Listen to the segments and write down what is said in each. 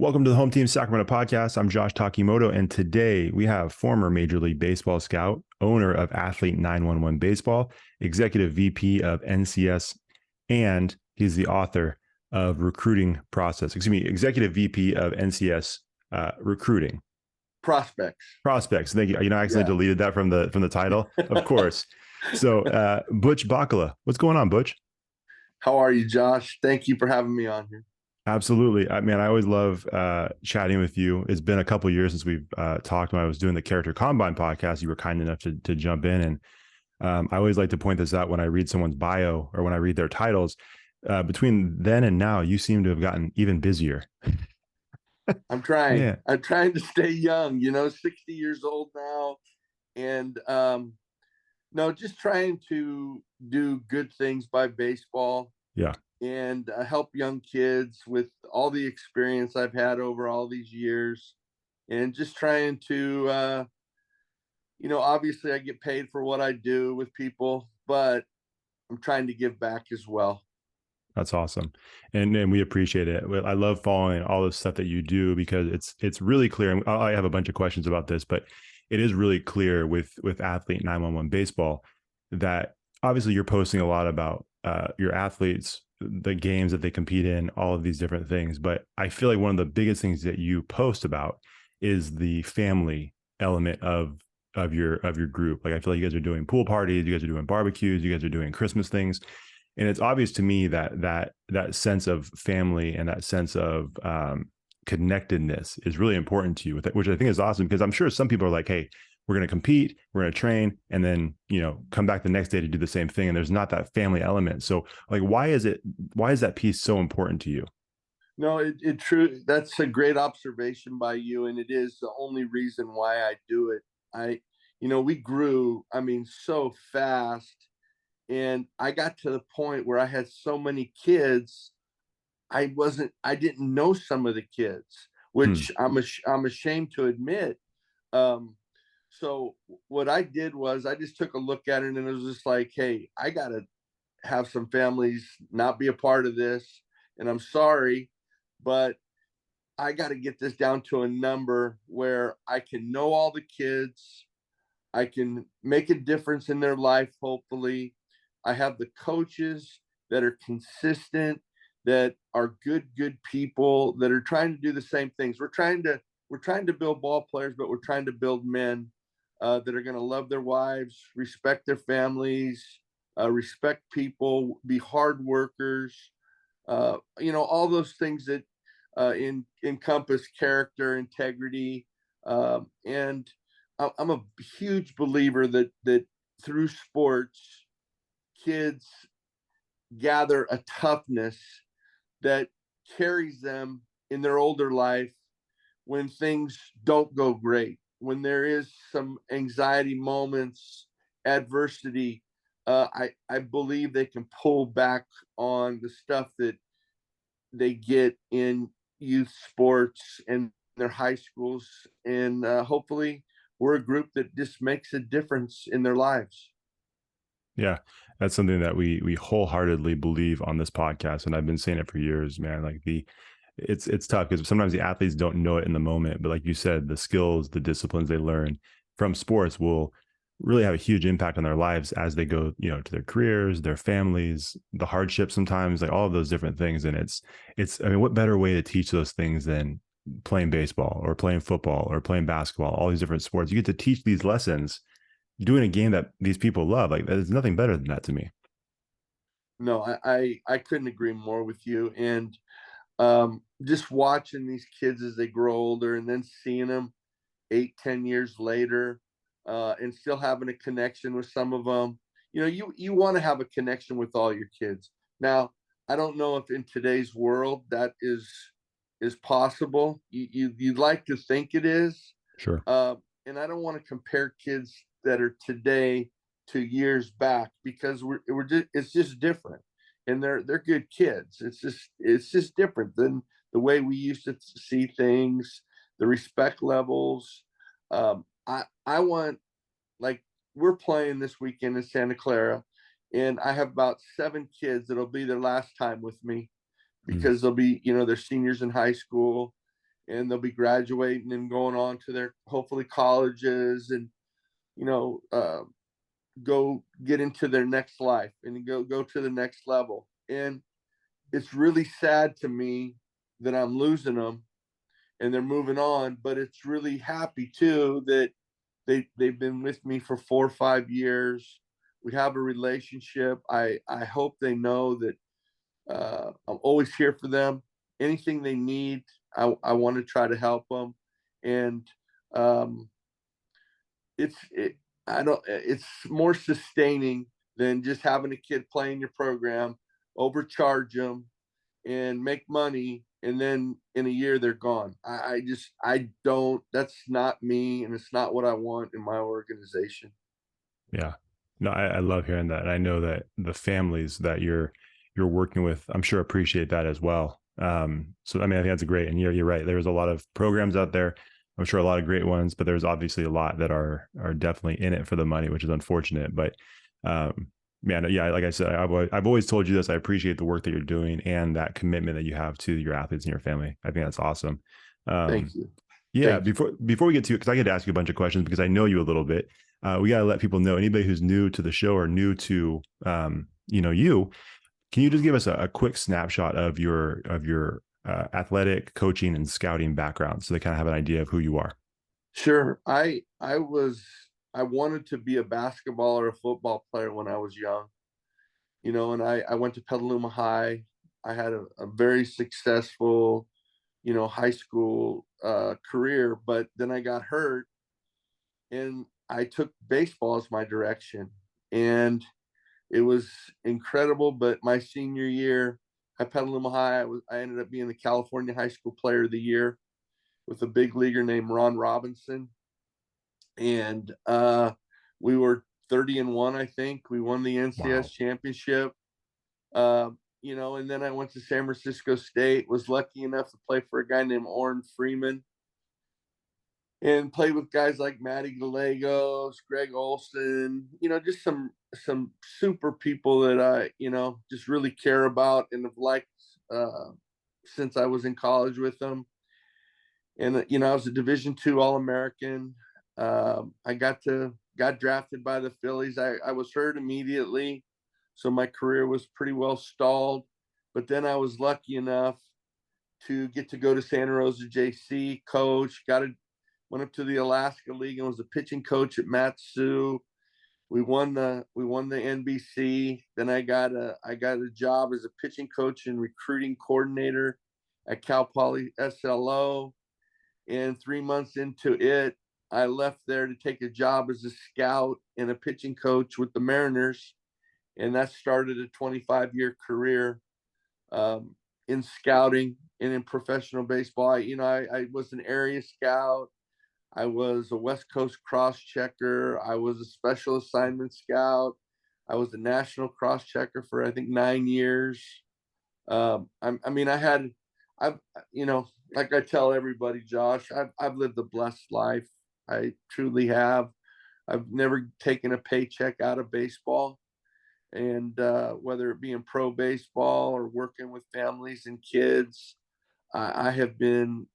Welcome to the Home Team Sacramento podcast. I'm Josh Takimoto, and today we have former Major League Baseball scout, owner of Athlete 911 Baseball, executive VP of NCS, and he's the author of executive VP of NCS recruiting. Prospects. Thank you. I actually deleted that from the title, of course. So Butch Baccala, what's going on, Butch? How are you, Josh? Thank you for having me on here. Absolutely. I always love chatting with you. It's been a couple of years since we've talked. When I was doing the Character Combine podcast, you were kind enough to jump in. And I always like to point this out when I read someone's bio or when I read their titles. Between then and now, you seem to have gotten even busier. I'm trying. Yeah. I'm trying to stay young, 60 years old now. And no, just trying to do good things by baseball. Yeah. And help young kids with all the experience I've had over all these years, and just trying to, obviously I get paid for what I do with people, but I'm trying to give back as well. That's awesome. And we appreciate it. I love following all the stuff that you do because it's really clear. And I have a bunch of questions about this, but it is really clear with Athlete 911 Baseball that obviously you're posting a lot about your athletes, the games that they compete in, all of these different things. But I feel like one of the biggest things that you post about is the family element of your group. Like I feel like you guys are doing pool parties, you guys are doing barbecues, you guys are doing Christmas things. And it's obvious to me that sense of family and that sense of connectedness is really important to you, which I think is awesome, because I'm sure some people are like, hey, we're going to compete, we're going to train, and then, come back the next day to do the same thing. And there's not that family element. So like, why is that piece so important to you? No, it true. That's a great observation by you. And it is the only reason why I do it. We grew, so fast. And I got to the point where I had so many kids. I didn't know some of the kids, which I'm ashamed to admit. So what I did was I just took a look at it and it was just like, hey, I got to have some families not be a part of this. And I'm sorry, but I got to get this down to a number where I can know all the kids. I can make a difference in their life, hopefully. I have the coaches that are consistent, that are good people, that are trying to do the same things. We're trying to build ball players, but we're trying to build men that are going to love their wives, respect their families, respect people, be hard workers, all those things that encompass character, integrity. And I'm a huge believer that through sports, kids gather a toughness that carries them in their older life when things don't go great, when there is some anxiety moments, adversity. I believe they can pull back on the stuff that they get in youth sports and their high schools. And hopefully we're a group that just makes a difference in their lives. Yeah, that's something that we wholeheartedly believe on this podcast. And I've been saying it for years, man. Like it's tough because sometimes the athletes don't know it in the moment, but like you said, the skills, the disciplines they learn from sports will really have a huge impact on their lives as they go, to their careers, their families, the hardships sometimes, like all of those different things. And what better way to teach those things than playing baseball or playing football or playing basketball, all these different sports. You get to teach these lessons doing a game that these people love. Like there's nothing better than that to me. No, I couldn't agree more with you. And just watching these kids as they grow older and then seeing them 8-10 years later, and still having a connection with some of them. You want to have a connection with all your kids. Now, I don't know if in today's world that is possible. You'd like to think it is. Sure. And I don't want to compare kids that are today to years back, because it's just different, and they're good kids. It's just different than the way we used to see things, the respect levels. I want, like, we're playing this weekend in Santa Clara, and I have about 7 kids that'll be their last time with me, because they'll be, they're seniors in high school. and they'll be graduating and going on to their hopefully colleges, and you know, go get into their next life and go to the next level. And it's really sad to me that I'm losing them and they're moving on, but it's really happy too that they've been with me for 4 or 5 years. We have a relationship. I hope they know that I'm always here for them. Anything they need, I want to try to help them. And um, it I don't it's more sustaining than just having a kid play in your program, overcharge them, and make money, and then in a year they're gone. I just I don't. That's not me, and it's not what I want in my organization. Yeah. No, I love hearing that. And I know that the families that you're working with, I'm sure appreciate that as well. So I mean, I think that's great. And you're right. There's a lot of programs out there. I'm sure a lot of great ones, but there's obviously a lot that are definitely in it for the money, which is unfortunate. But um, man, yeah, like I said, I've always told you this. I appreciate the work that you're doing and that commitment that you have to your athletes and your family. I think that's awesome. Thank Um, you. yeah, Thank you. before we get to it, because I get to ask you a bunch of questions because I know you a little bit. We got to let people know, anybody who's new to the show or new to you. Can you just give us a quick snapshot of your athletic coaching and scouting background so they kind of have an idea of who you are? Sure. I wanted to be a basketball or a football player when I was young. And I went to Petaluma High. I had a very successful, high school career, but then I got hurt and I took baseball as my direction. And it was incredible. But my senior year at Petaluma High, I ended up being the California High School Player of the Year with a big leaguer named Ron Robinson. And we were 30-1, I think. We won the NCS Wow. championship. And then I went to San Francisco State, was lucky enough to play for a guy named Orrin Freeman and played with guys like Matty Gallegos, Greg Olson, just some super people that I, just really care about and have liked since I was in college with them. And I was a Division II All-American. I got drafted by the Phillies. I was hurt immediately, so my career was pretty well stalled. But then I was lucky enough to get to go to Santa Rosa JC, coach. Went up to the Alaska League and was a pitching coach at Matsu. We won the NBC. Then I got a job as a pitching coach and recruiting coordinator at Cal Poly SLO. And 3 months into it, I left there to take a job as a scout and a pitching coach with the Mariners, and that started a 25-year career in scouting and in professional baseball. I was an area scout. I was a West Coast cross checker. I was a special assignment scout. I was a national cross checker for I think 9 years. I mean, I've, like I tell everybody, Josh, I've lived a blessed life. I truly have. I've never taken a paycheck out of baseball, and whether it be in pro baseball or working with families and kids, I have been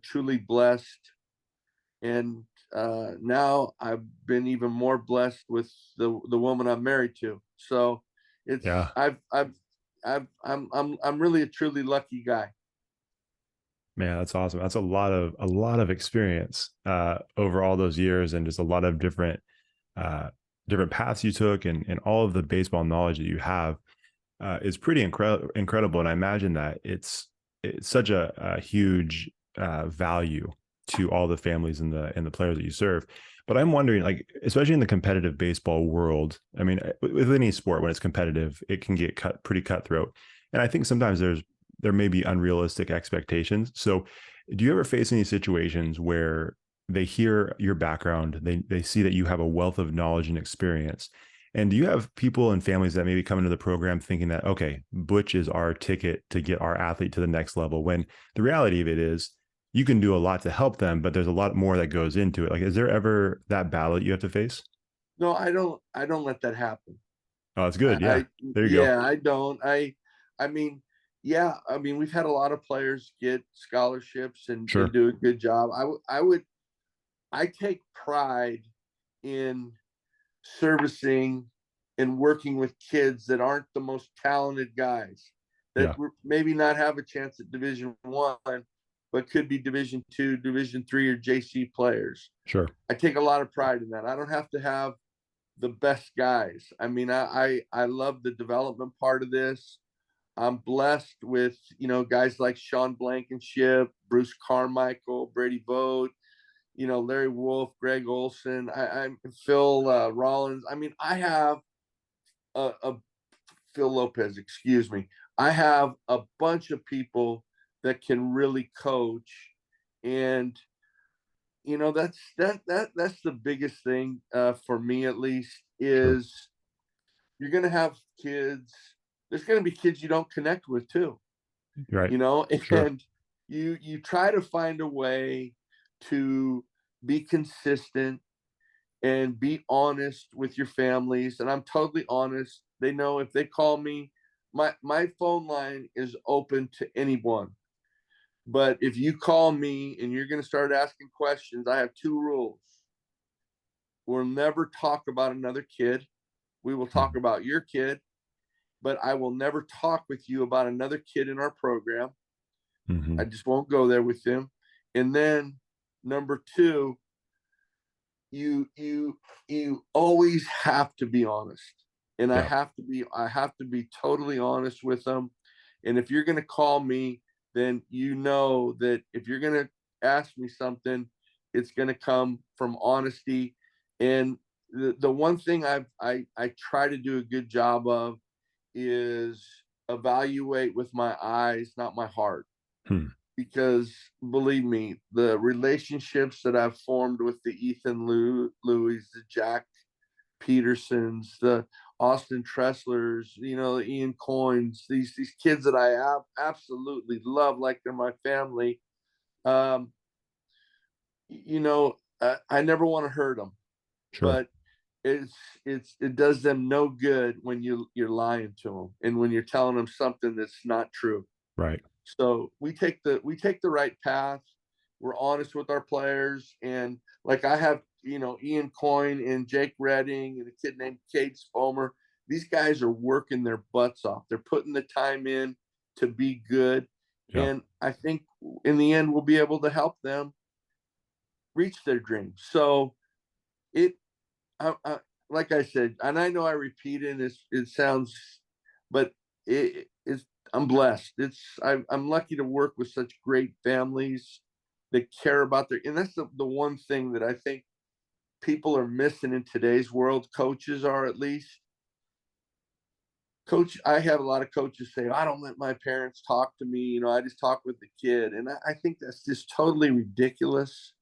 truly blessed. And now I've been even more blessed with the woman I'm married to. So it's Yeah. I'm really a truly lucky guy. Man, that's awesome. That's a lot of experience over all those years, and just a lot of uh, different paths you took, and all of the baseball knowledge that you have is pretty incredible. And I imagine that it's such a huge value to all the families and the players that you serve. But I'm wondering, like, especially in the competitive baseball world, I mean, with any sport, when it's competitive, it can get pretty cutthroat. And I think sometimes there may be unrealistic expectations. So do you ever face any situations where they hear your background, they see that you have a wealth of knowledge and experience, and do you have people and families that maybe come into the program thinking that, okay, Butch is our ticket to get our athlete to the next level, when the reality of it is you can do a lot to help them, but there's a lot more that goes into it? Like, is there ever that battle that you have to face? No, I don't let that happen. Oh, it's I, good. Yeah. I There you go. yeah, I don't. I mean, Yeah, I mean, we've had a lot of players get scholarships and Sure. do a good job. I take pride in servicing and working with kids that aren't the most talented guys, that Yeah. maybe not have a chance at Division 1, but could be Division 2, Division 3, or JC players. Sure. I take a lot of pride in that. I don't have to have the best guys. I mean, I love the development part of this. I'm blessed with, guys like Sean Blankenship, Bruce Carmichael, Brady Vogt, Larry Wolf, Greg Olson, I'm Phil Rollins. I mean, I have a Phil Lopez, excuse me. I have a bunch of people that can really coach, and that's the biggest thing for me, at least, Sure. is you're going to have kids. There's going to be kids you don't connect with too, Right. Sure. and you try to find a way to be consistent and be honest with your families. And I'm totally honest. They know if they call me, my phone line is open to anyone. But if you call me and you're going to start asking questions, I have two rules. We'll never talk about another kid. We will talk Mhm. about your kid, but I will never talk with you about another kid in our program. I Mhm. just won't go there with them. And then number two, you always have to be honest. And Yeah. I have to be totally honest with them. And if you're going to call me, then you know that if you're going to ask me something, it's going to come from honesty. And the one thing I try to do a good job of is evaluate with my eyes, not my heart, Hmm. because believe me, the relationships that I've formed with the Ethan Louis, the Jack Petersons, the Austin Tresslers, the Ian Coins, these kids that I absolutely love like they're my family. Um, I never want to hurt them, Sure. but it's it does them no good when you're lying to them and when you're telling them something that's not true. Right. So we take the right path. We're honest with our players, and like I have, Ian Coyne and Jake Redding and a kid named Cade Spomer. These guys are working their butts off. They're putting the time in to be good, Yeah. and I think in the end we'll be able to help them reach their dreams. So it, like I said, and I know I repeat it. It sounds, but it's I'm blessed. I'm lucky to work with such great families that care about and that's the one thing that I think people are missing in today's world. Coaches are, at least. Coach, I have a lot of coaches say, I don't let my parents talk to me. I just talk with the kid. And I think that's just totally ridiculous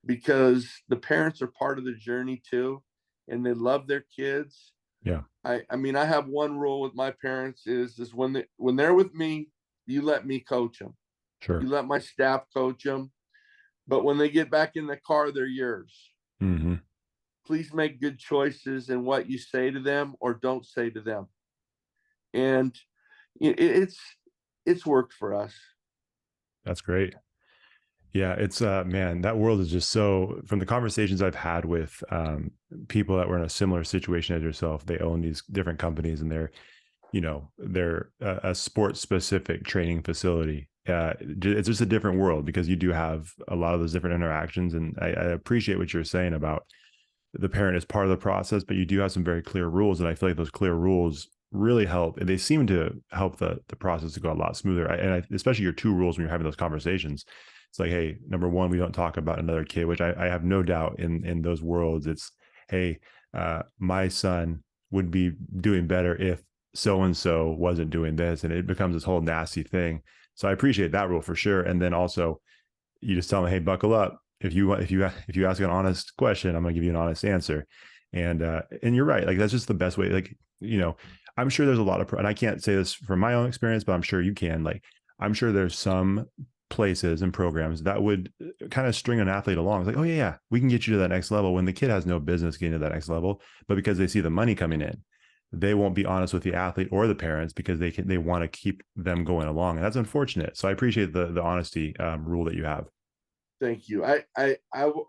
because the parents are part of the journey too, and they love their kids. Yeah. I mean, I have one rule with my parents is when they're with me, you let me coach them. Sure. You let my staff coach them. But when they get back in the car, they're yours. Mhm. Please make good choices in what you say to them or don't say to them. And it's worked for us. That's great. Yeah, it's man, that world is just so, from the conversations I've had with people that were in a similar situation as yourself, they own these different companies and they're a sports specific training facility. It's just a different world because you do have a lot of those different interactions. And I appreciate what you're saying about the parent is part of the process, but you do have some very clear rules. And I feel like those clear rules really help. And they seem to help the process to go a lot smoother. Especially your two rules when you're having those conversations. It's like, hey, number one, we don't talk about another kid, which I have no doubt in those worlds. It's, hey, my son would be doing better if so and so wasn't doing this, and it becomes this whole nasty thing. So I appreciate that rule for sure. And then also, you just tell them, hey, buckle up. If you ask an honest question, I'm going to give you an honest answer. And you're right. Like that's just the best way. Like, I'm sure there's a lot of, and I can't say this from my own experience, but I'm sure you can. Like, I'm sure there's some places and programs that would kind of string an athlete along. It's like, oh yeah, we can get you to that next level when the kid has no business getting to that next level, but because they see the money coming in, they won't be honest with the athlete or the parents because they want to keep them going along, and that's unfortunate. So I appreciate the honesty rule that you have. Thank you.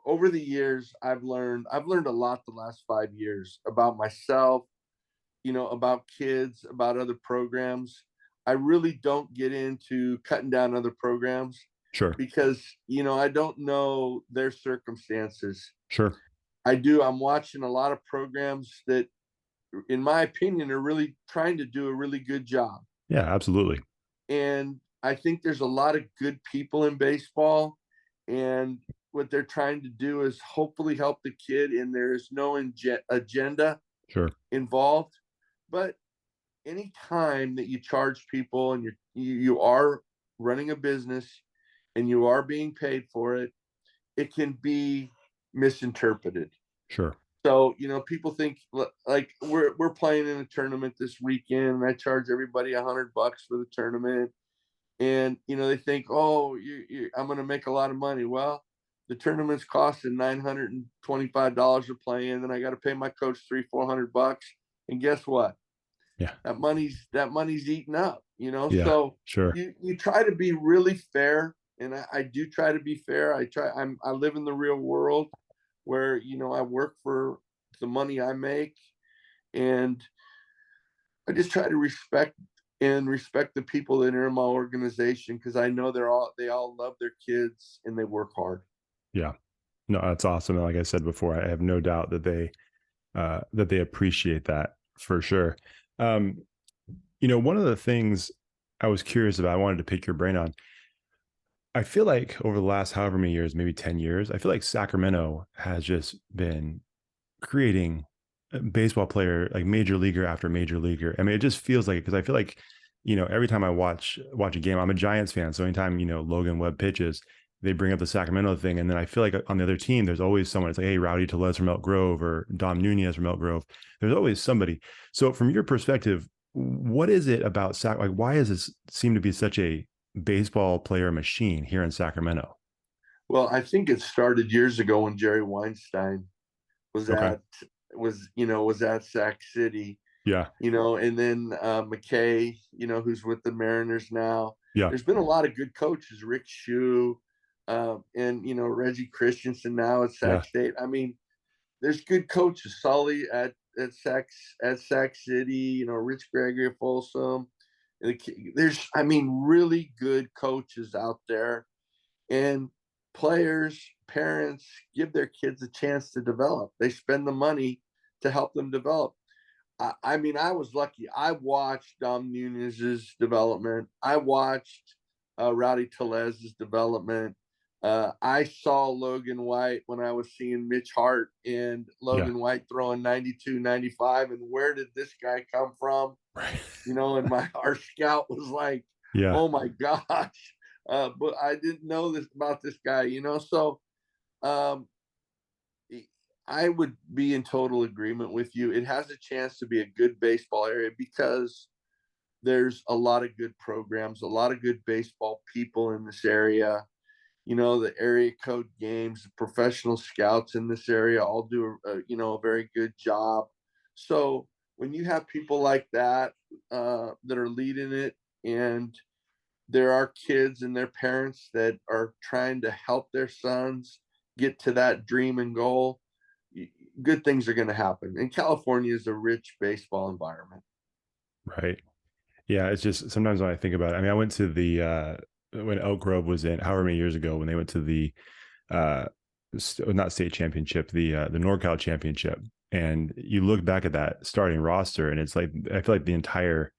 Over the years, I've learned a lot the last 5 years about myself, about kids, about other programs. I really don't get into cutting down other programs Sure, because, I don't know their circumstances. sure, I'm watching a lot of programs that, in my opinion, are really trying to do a really good job. yeah, absolutely, And I think there's a lot of good people in baseball. And what they're trying to do is hopefully help the kid, and there is no agenda sure, involved. But any time that you charge people and you are running a business and you are being paid for it, it can be misinterpreted. sure, So, people think like we're playing in a tournament this weekend, and I charge everybody $100 for the tournament, and they think, oh, I'm going to make a lot of money. Well, the tournament's costing $925 to play in, then I got to pay my coach 300-400 bucks, and guess what? yeah, That money's eaten up. yeah, So sure, you try to be really fair, and I do try to be fair. I live in the real world where I work for the money I make, and I just try to respect the people that are in my organization because I know they all love their kids and they work hard. yeah. No, that's awesome. And like I said before, I have no doubt that they appreciate that for sure. Um, one of the things I was curious about, I wanted to pick your brain on. I feel like over the last however many years, maybe 10 years, I feel like Sacramento has just been creating a baseball player, like major leaguer after major leaguer. I mean, it just feels like it because I feel like, every time I watch a game, I'm a Giants fan. So anytime, Logan Webb pitches, they bring up the Sacramento thing. And then I feel like on the other team, there's always someone. It's like, hey, Rowdy Tellez from Elk Grove or Dom Nunez from Elk Grove. There's always somebody. So from your perspective, what is it about Like, why does this seem to be such a baseball player machine here in Sacramento? Well, I think it started years ago when Jerry Weinstein was Okay. at was at Sac City, Yeah. and then McKay, who's with the Mariners now. Yeah. There's been a lot of good coaches, Rick Shue, and Reggie Christensen now at Yeah. Sac State. I mean, there's good coaches. Sully at Sac City, Rich Gregory at Folsom. There's, I mean, really good coaches out there, and players, parents give their kids a chance to develop. They spend the money to help them develop. I mean, I was lucky. I watched Dom Nunez's development. I watched Rowdy Tellez's development. I saw Logan White when I was seeing Mitch Hart and Yeah. Logan White throwing 92, 95. And where did this guy come from? Right. And our scout was like, Yeah. oh my gosh. But I didn't know this about this guy. So um, I would be in total agreement with you. It has a chance to be a good baseball area because there's a lot of good programs, a lot of good baseball people in this area. The area code games, the professional scouts in this area all do a very good job. So when you have people like that that are leading it, and there are kids and their parents that are trying to help their sons get to that dream and goal, good things are going to happen. And California is a rich baseball environment. Right. Yeah. It's just sometimes when I think about it, I mean, I went to when Elk Grove was in however many years ago when they went to the, uh, not state championship, the NorCal championship. And you look back at that starting roster and it's like, I feel like the entire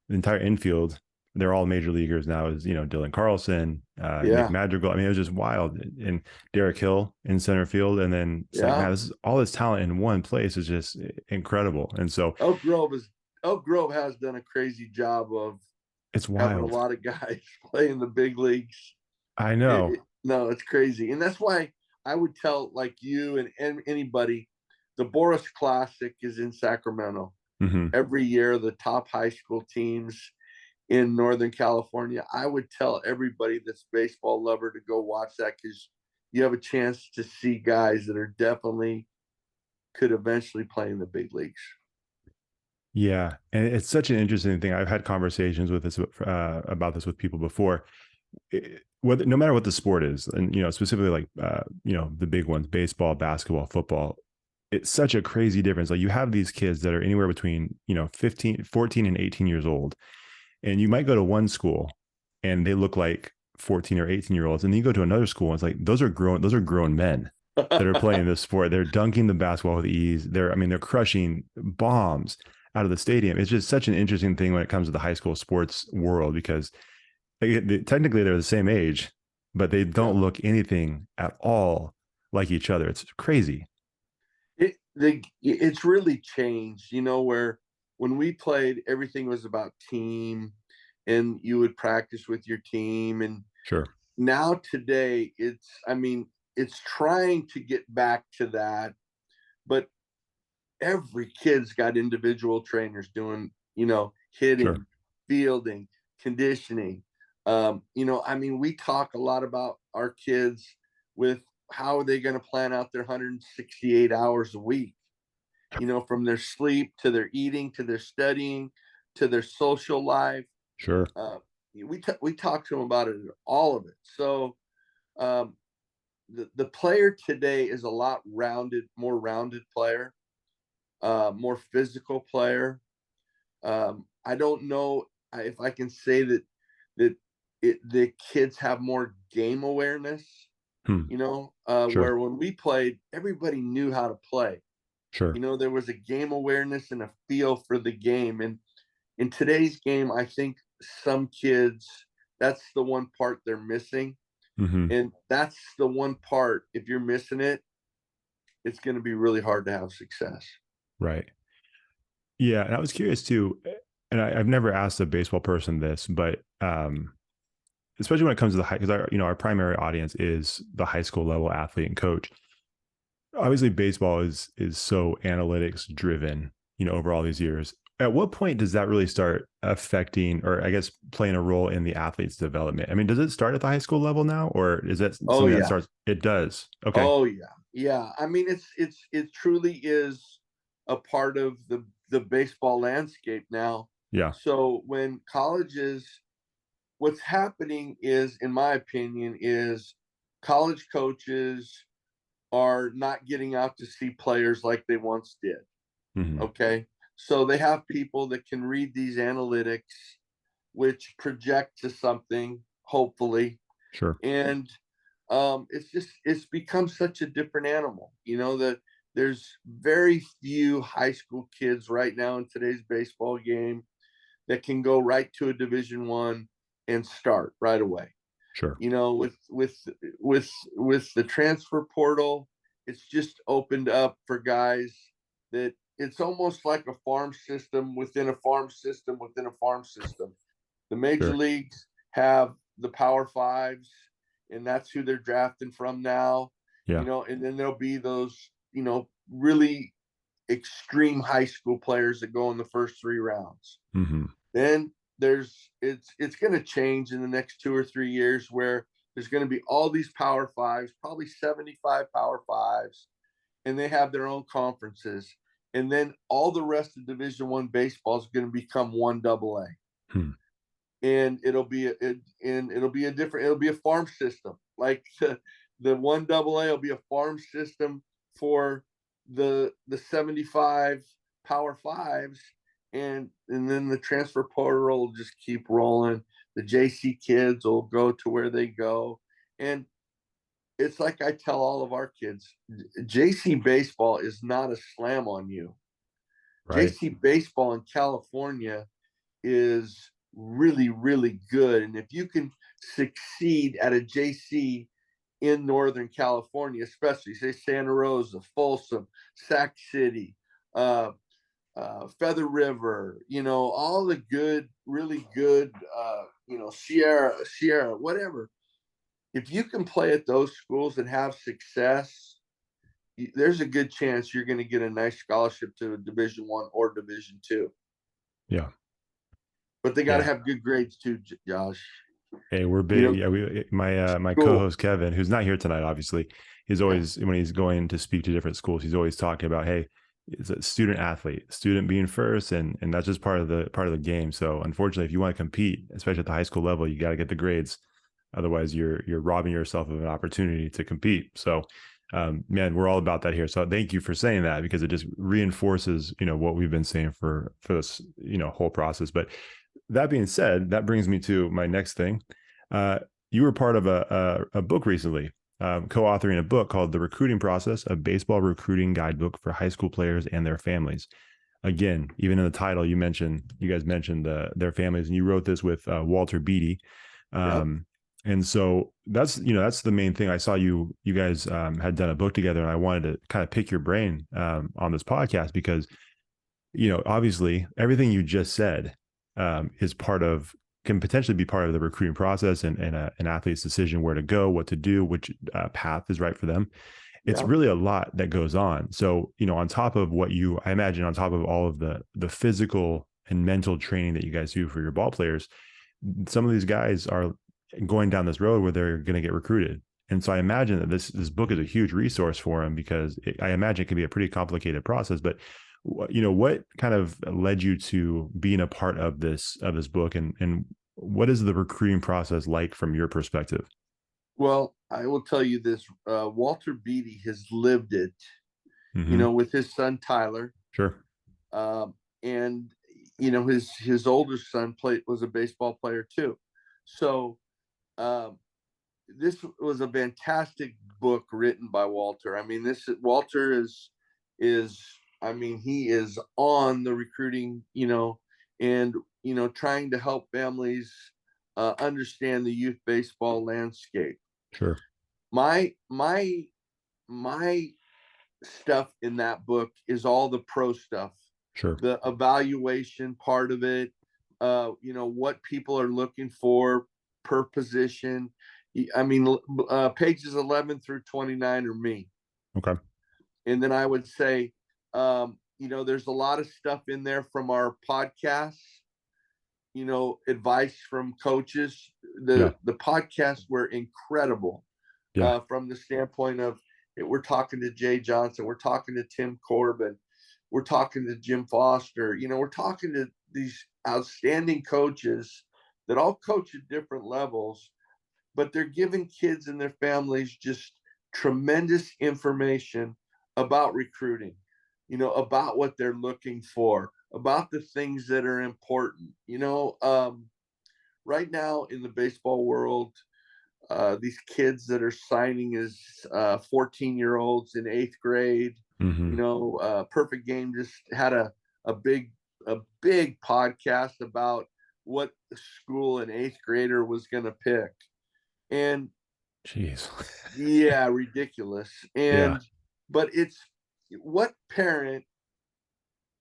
infield, they're all major leaguers now is, Dylan Carlson, Nick Yeah, Madrigal. I mean, it was just wild. And Derek Hill in center field. And then it's like, yeah. man, all this talent in one place is just incredible. And so Elk Grove has done a crazy job of it's having a wild. lot of guys play in the big leagues. I know. No, it's crazy, and that's why I would tell like you and anybody, the Boris Classic is in Sacramento Hmm. every year. The top high school teams in Northern California. I would tell everybody that's a baseball lover to go watch that because you have a chance to see guys that are definitely could eventually play in the big leagues. Yeah, and it's such an interesting thing. I've had conversations with this about this with people before. Whether no matter what the sport is, and specifically like the big ones, baseball, basketball, football, it's such a crazy difference. Like you have these kids that are anywhere between 14 and 18 years old, and you might go to one school and they look like 14 or 18-year olds, and then you go to another school and it's like those are grown men that are playing this sport. They're dunking the basketball with ease. They're crushing bombs out of the stadium. It's just such an interesting thing when it comes to the high school sports world because technically they're the same age, but they Yeah. don't look anything at all like each other. It's crazy. It's really changed, where when we played, everything was about team, and you would practice with your team. And Sure. now today, it's trying to get back to that, but every kid's got individual trainers doing, Sure. hitting, fielding, conditioning. We talk a lot about our kids with how are they going to plan out their 168 hours a week, from their sleep to their eating to their studying to their social life. Sure. Uh, we talk to them about it, all of it. So um, the player today is a lot more rounded player, more physical player. I don't know if I can say that the kids have more game awareness. Hmm. Sure. Where when we played, everybody knew how to play. Sure. There was a game awareness and a feel for the game. And in today's game, I think some kids, that's the one part they're missing. Hmm. And that's the one part, if you're missing it, it's going to be really hard to have success. Right. Yeah, and I was curious too, and I've never asked a baseball person this, but especially when it comes to the high, because our primary audience is the high school level athlete and coach. Obviously, baseball is so analytics driven, over all these years. At what point does that really start affecting, or I guess playing a role in the athlete's development? I mean, does it start at the high school level now, or is that Oh something that yeah. starts? It does. Okay. Oh yeah. Yeah. It truly is a part of the baseball landscape now. Yeah. So when colleges, what's happening is, in my opinion, is college coaches are not getting out to see players like they once did. Hmm. Okay. So they have people that can read these analytics, which project to something, hopefully. Sure. And it's become such a different animal, that there's very few high school kids right now in today's baseball game that can go right to a Division 1 and start right away. Sure. With the transfer portal, it's just opened up for guys that it's almost like a farm system within a farm system within a farm system. The major Sure. leagues have the power fives, and that's who they're drafting from now. Yeah. And then there'll be those, really extreme high school players that go in the first 3 rounds. Hmm. Then it's going to change in the next 2 or 3 years, where there's going to be all these power fives, probably 75 power fives, and they have their own conferences. And then all the rest of Division 1 baseball is going to become one double A. Hmm. And it'll be a farm system. Like the one double A will be a farm system for the 75 power fives, and then the transfer portal will just keep rolling. The JC kids will go to where they go. And it's like I tell all of our kids, JC baseball is not a slam on you. Right. JC baseball in California is really, really good. And if you can succeed at a JC in Northern California, especially say Santa Rosa, Folsom, Sac City, uh, Feather River, all the good, really good, Sierra, whatever. If you can play at those schools and have success, there's a good chance you're going to get a nice scholarship to Division 1 or Division 2. Yeah. But they got to Yeah. have good grades too, Josh. Hey, we're You big. know, Yeah, my cool. co-host Kevin, who's not here tonight, obviously, he's Yeah. always when he's going to speak to different schools, he's always talking about, hey, is a student athlete, student being first, and that's just part of the game. So unfortunately, if you want to compete, especially at the high school level, you got to get the grades. Otherwise, you're robbing yourself of an opportunity to compete. So, man, we're all about that here. So thank you for saying that, because it just reinforces, what we've been saying for this, whole process. But that being said, that brings me to my next thing. You were part of a book recently, co-authoring a book called "The Recruiting Process: A Baseball Recruiting Guidebook for High School Players and Their Families." Again, even in the title, you guys mentioned their families, and you wrote this with Walter Beatty. Yep. Um, and so that's the main thing. I saw you guys had done a book together, and I wanted to kind of pick your brain on this podcast, because obviously everything you just said is can potentially be part of the recruiting process, and an athlete's decision where to go, what to do, which path is right for them. It's Yep. really a lot that goes on. So, on top of I imagine, on top of all of the physical and mental training that you guys do for your ball players, some of these guys are going down this road where they're going to get recruited. And so I imagine that this book is a huge resource for them, because I imagine it can be a pretty complicated process. But what kind of led you to being a part of this book, and what is the recruiting process like from your perspective? Well, I will tell you this: Walter Beatty has lived it, Hmm. with his son Tyler, Sure. um, and his older son was a baseball player too. So um, this was a fantastic book written by Walter. I mean, this Walter is I mean, he is on the recruiting, and trying to help families understand the youth baseball landscape. Sure. My stuff in that book is all the pro stuff, Sure. the evaluation part of it, what people are looking for per position. I mean, pages 11 through 29 are me. Okay. And then I would say, there's a lot of stuff in there from our podcasts, advice from coaches. Yeah. The podcasts were incredible, Yeah. from the standpoint of, we're talking to Jay Johnson, we're talking to Tim Corbin, we're talking to Jim Foster, we're talking to these outstanding coaches that all coach at different levels, but they're giving kids and their families just tremendous information about recruiting, about what they're looking for, about the things that are important. Right now in the baseball world, these kids that are signing as 14-year-olds in eighth grade. Hmm. Perfect Game just had a big a big podcast about what school an eighth grader was going to pick, and Jeez. yeah, ridiculous. Yeah. But it's what parent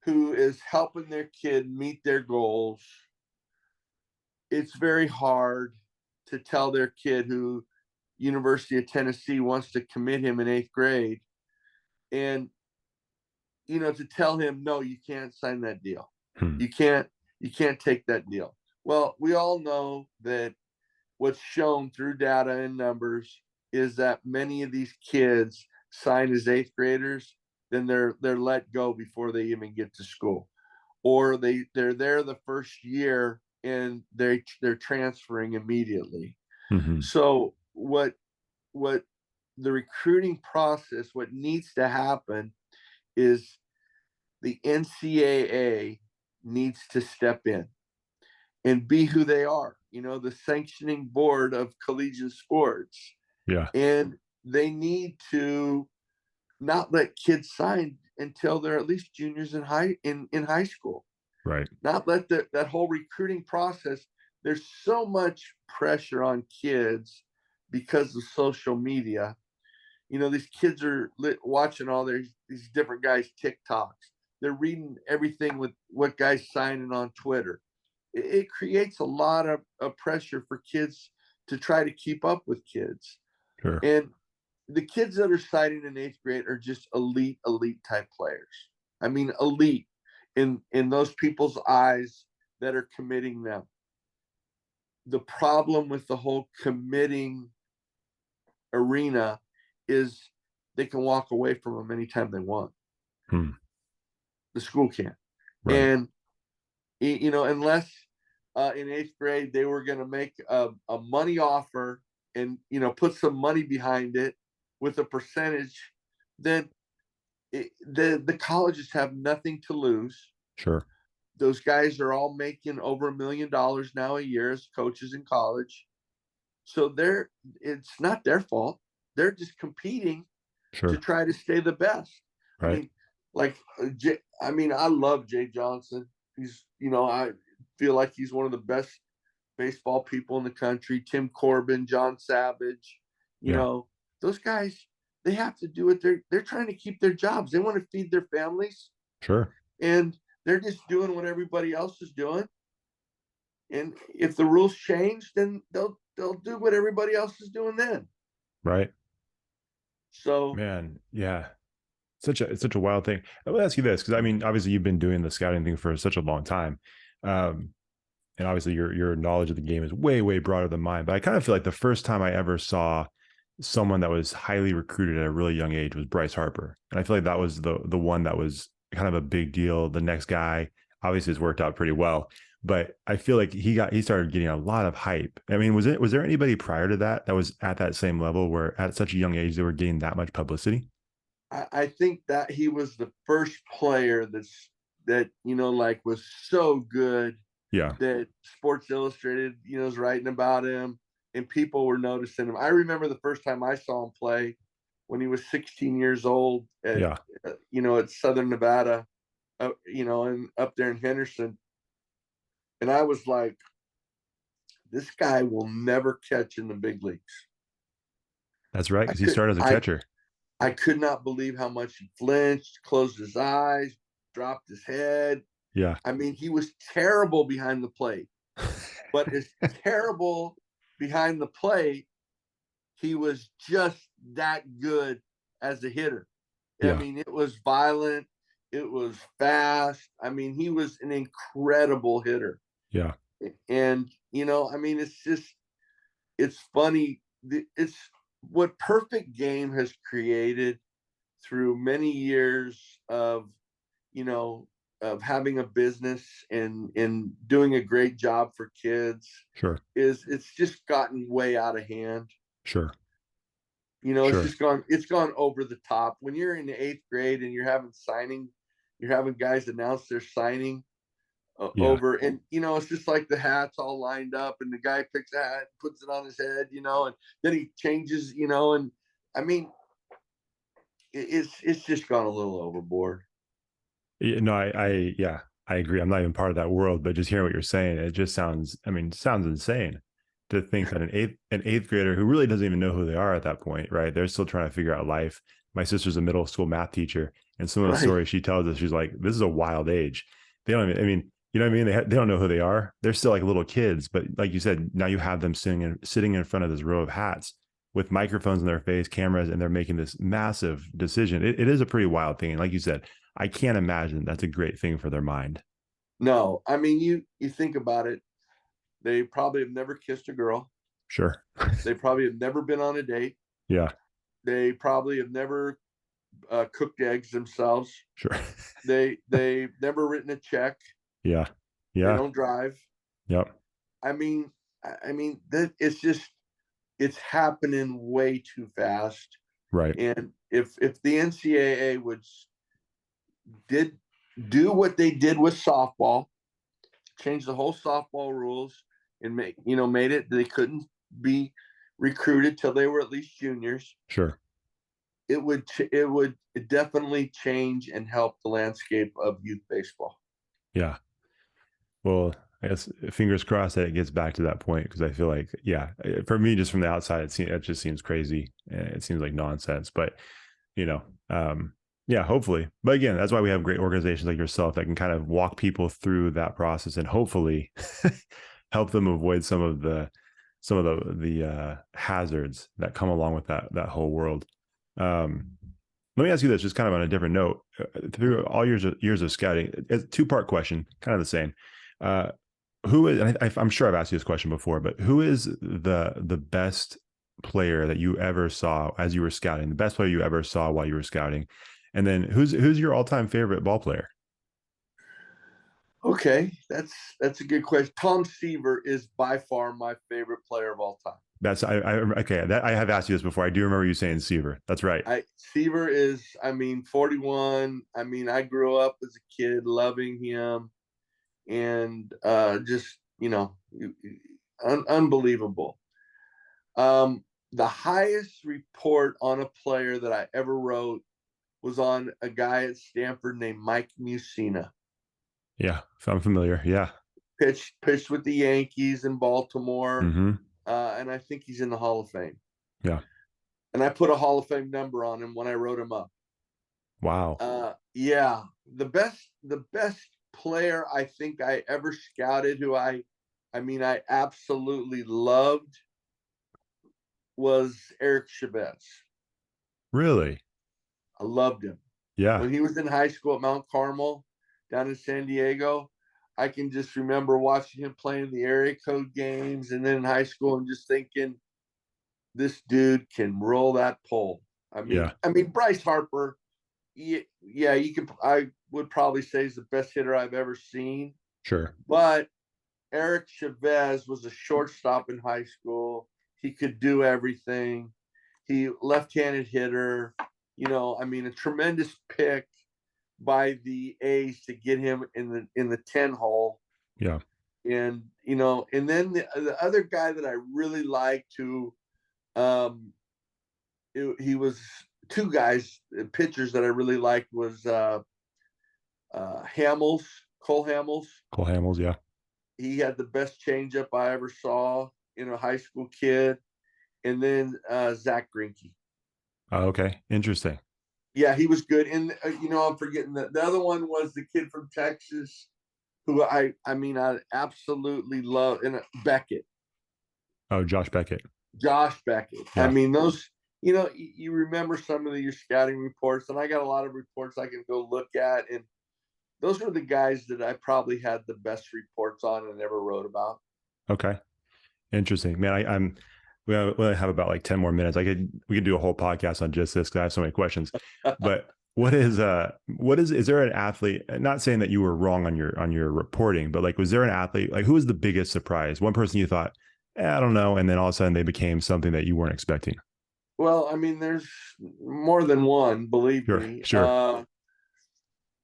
who is helping their kid meet their goals. It's very hard to tell their kid who University of Tennessee wants to commit him in eighth grade, and to tell him, no, you can't sign that deal. Hmm. You can't take that deal. Well, we all know that what's shown through data and numbers is that many of these kids sign as eighth graders, then they're let go before they even get to school, or they're there the first year and they're transferring immediately. Hmm. So what the recruiting process, what needs to happen is the NCAA needs to step in and be who they are, the sanctioning board of collegiate sports. Yeah. And they need to not let kids sign until they're at least juniors in high school. Right. Not let that whole recruiting process. There's so much pressure on kids because of social media. These kids are watching all these different guys TikToks. They're reading everything with what guys signing on Twitter. It creates a lot of pressure for kids to try to keep up with kids. Sure. And the kids that are signing in eighth grade are just elite type players. I mean, elite in those people's eyes that are committing them. The problem with the whole committing arena is they can walk away from them anytime they want. Hmm. The school can't. Right. And unless in eighth grade they were going to make a money offer and put some money behind it with a percentage, then the colleges have nothing to lose. Sure. Those guys are all making over $1 million now a year as coaches in college. So it's not their fault. They're just competing to Sure. try to stay the best. I Right. mean, like, I love Jay Johnson. I feel like he's one of the best baseball people in the country. Tim Corbin, John Savage, Yeah. those guys, they have to do it. They're trying to keep their jobs. They want to feed their families, Sure. and they're just doing what everybody else is doing. And if the rules change, then they'll do what everybody else is doing then. Right. So Man. Yeah. It's such a wild thing. I will ask you this, because I mean, obviously you've been doing the scouting thing for such a long time. Um, and obviously your knowledge of the game is way, way broader than mine. But I kind of feel like the first time I ever saw someone that was highly recruited at a really young age was Bryce Harper. And I feel like that was the one that was kind of a big deal. The next guy obviously has worked out pretty well. But I feel like he started getting a lot of hype. I mean, was there anybody prior to that that was at that same level where at such a young age they were getting that much publicity? I think that he was the first player that like was so good Yeah. that Sports Illustrated is writing about him, and people were noticing him. I remember the first time I saw him play when he was 16 years old at Yeah. at Southern Nevada, and up there in Henderson, and I was like, this guy will never catch in the big leagues. That's right. I Because he could started as a I catcher. I could not believe how much he flinched, closed his eyes, dropped his head. Yeah. I mean, he was terrible behind the plate, but as terrible behind the plate, he was just that good as a hitter. I Yeah. mean, it was violent, it was fast. I mean, he was an incredible hitter. Yeah. And, I mean, it's funny. It's what Perfect Game has created through many years you know, of having a business and doing a great job for kids Sure. is it's just gotten way out of hand. Sure. It's Sure. just gone over the top. When you're in the eighth grade and you're having guys announce their signing Yeah. over, and it's just like the hats all lined up, and the guy picks a hat, puts it on his head, and then he changes, and I mean, it's just gone a little overboard. No, yeah, I agree. I'm not even part of that world, but just hearing what you're saying, it just sounds, I mean, sounds insane to think that an eighth grader who really doesn't even know who they are at that point, right? They're still trying to figure out life. My sister's a middle school math teacher, and some of the Right. stories she tells us, she's like, this is a wild age. They don't even, I mean, you know what I mean? They don't know who they are. They're still like little kids, but like you said, now you have them sitting in front of this row of hats with microphones in their face, cameras, and they're making this massive decision. It is a pretty wild thing. And like you said, I can't imagine that's a great thing for their mind. No, I mean, you think about it. They probably have never kissed a girl. Sure. They probably have never been on a date. Yeah. They probably have never cooked eggs themselves. Sure. They've never written a check. Yeah. They Yeah. don't drive. Yep. I mean that it's happening way too fast. Right. And if the NCAA did do what they did with softball, change the whole softball rules, and made it they couldn't be recruited till they were at least juniors, Sure. it would definitely change and help the landscape of youth baseball. Yeah. Well, I guess fingers crossed that it gets back to that point, because I feel like, yeah, for me, just from the outside, it just seems crazy. It seems like nonsense, but you know, yeah, hopefully. But again, that's why we have great organizations like yourself that can kind of walk people through that process and hopefully help them avoid some of the hazards that come along with that whole world. Um, Let me ask you this, just kind of on a different note. Through all years of scouting, it's a two-part question, kind of the same. Uh, who is? And I'm sure I've asked you this question before, but who is the best player that you ever saw as you were scouting? The best player you ever saw while you were scouting, and then who's your all-time favorite ball player? Okay, that's a good question. Tom Seaver is by far my favorite player of all time. That's okay. That I have asked you this before. I do remember you saying Seaver. That's right. I Seaver is, 41. I grew up as a kid loving him, and just unbelievable. The highest report on a player that I ever wrote was on a guy at Stanford named Mike Mussina. Yeah, I'm familiar. Yeah. Pitched with the Yankees in Baltimore, Mm-hmm. and I think he's in the Hall of Fame. Yeah. And I put a Hall of Fame number on him when I wrote him up. Wow. Yeah, the best player I think I ever scouted, who I absolutely loved, was Eric Chavez. Really? I loved him Yeah. when he was in high school at Mount Carmel, down in San Diego. I can just remember watching him playing the area code games, and then in high school, and just thinking, this dude can roll that pole. Yeah. Bryce Harper. Yeah, you could. I would probably say he's the best hitter I've ever seen. Sure. But Eric Chavez was a shortstop in high school. He could do everything. He left-handed hitter. A tremendous pick by the A's to get him in the 10 hole. Yeah. And then the other guy that I really liked, who he was two guys, pitchers that I really liked, was Hamels, Cole Hamels. Cole Hamels. Yeah. He had the best changeup I ever saw in a high school kid. And then Zach Greinke. Oh, okay. Interesting. Yeah, he was good. And I'm forgetting the other one was the kid from Texas, who I absolutely love, and Beckett. Oh, Josh Beckett. Josh Beckett. Yeah. Those, you remember some of your scouting reports, and I got a lot of reports I can go look at, and those were the guys that I probably had the best reports on and ever wrote about. Okay. Interesting, man. I'm we only have about like 10 more minutes. We could do a whole podcast on just this because I have so many questions. But is there an athlete? Not saying that you were wrong on your reporting, but like, was there an athlete, like, who was the biggest surprise? One person you thought, I don't know, and then all of a sudden they became something that you weren't expecting. Well, there's more than one, believe Sure, me. sure.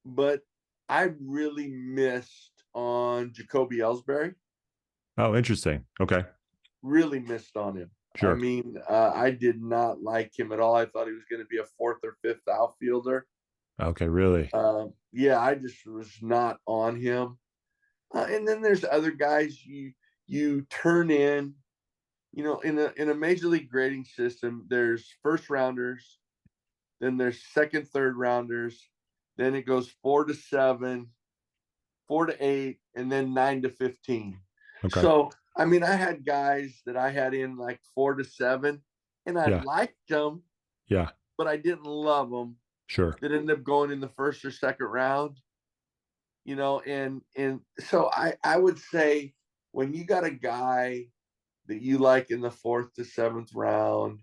But I really missed on Jacoby Ellsbury. Oh, interesting. Okay, Really missed on him. sure. I did not like him at all. I thought he was going to be a fourth or fifth outfielder. Okay, really. Yeah, I just was not on him. And then there's other guys you turn in. In a major league grading system, there's first rounders, then there's second, third rounders, then it goes 4 to 7, 4 to 8, and then 9 to 15. Okay. So I had guys that I had in like 4 to 7, and I Yeah. liked them, Yeah. but I didn't love them. Sure. That ended up going in the first or second round. And so I would say, when you got a guy that you like in the fourth to seventh round,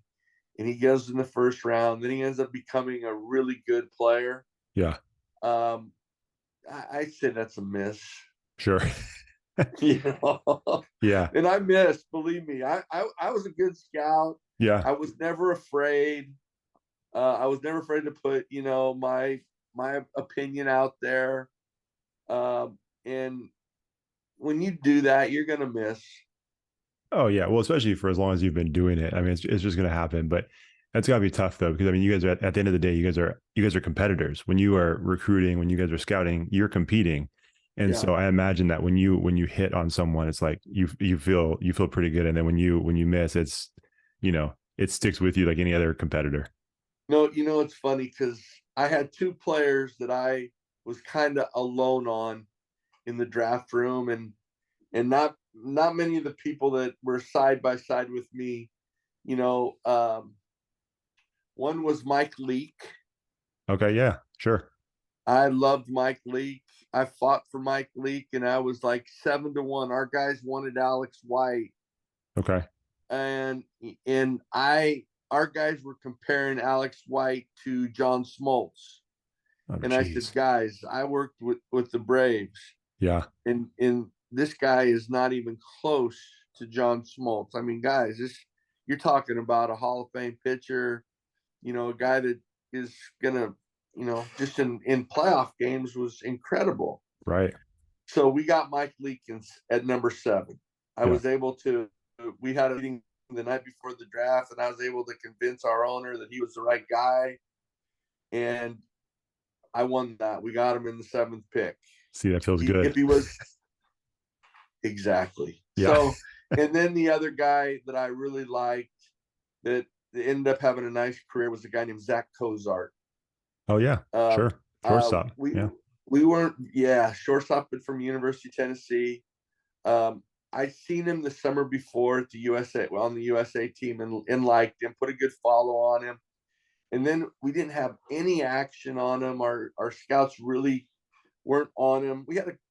and he goes in the first round, then he ends up becoming a really good player. Yeah. Um, I'd say that's a miss. Sure. you know, Yeah. and I missed. Believe me, I was a good scout. Yeah. I was never afraid. I was never afraid to put my opinion out there. And when you do that, you're gonna miss. Oh yeah. Well, especially for as long as you've been doing it. I mean, it's just going to happen, but that's gotta be tough though, because I mean, you guys are at the end of the day, you guys are competitors. When you are recruiting, when you guys are scouting, you're competing. And Yeah. so I imagine that when you hit on someone, it's like you feel pretty good. And then when you miss, it sticks with you like any other competitor. No, it's funny because I had two players that I was kind of alone on in the draft room, and not many of the people that were side by side with me. You know, one was Mike Leake. Okay. Yeah. Sure. I loved Mike Leake. I fought for Mike Leake, and I was like 7 to 1. Our guys wanted Alex White, Okay. and and I our guys were comparing Alex White to John Smoltz. Oh, And I said, geez. guys, I worked with the Braves. Yeah. And this guy is not even close to John Smoltz. I mean, guys, this you're talking about a Hall of Fame pitcher, a guy that is gonna, just in playoff games was incredible. Right. So we got Mike Leakins at number 7. I Yeah. was able to. We had a meeting the night before the draft, and I was able to convince our owner that he was the right guy, and I won that. We got him in the 7th pick. See, that feels If good. he was exactly Yeah. so, and then the other guy that I really liked that ended up having a nice career was a guy named Zach Cozart. Oh yeah. Um, Sure. Shortstop. we Yeah. we weren't, yeah, shortstop, but from University of Tennessee. Um, I seen him the summer before at the USA, on the USA team, and liked him, put a good follow on him. And then we didn't have any action on him. Our scouts really weren't on him.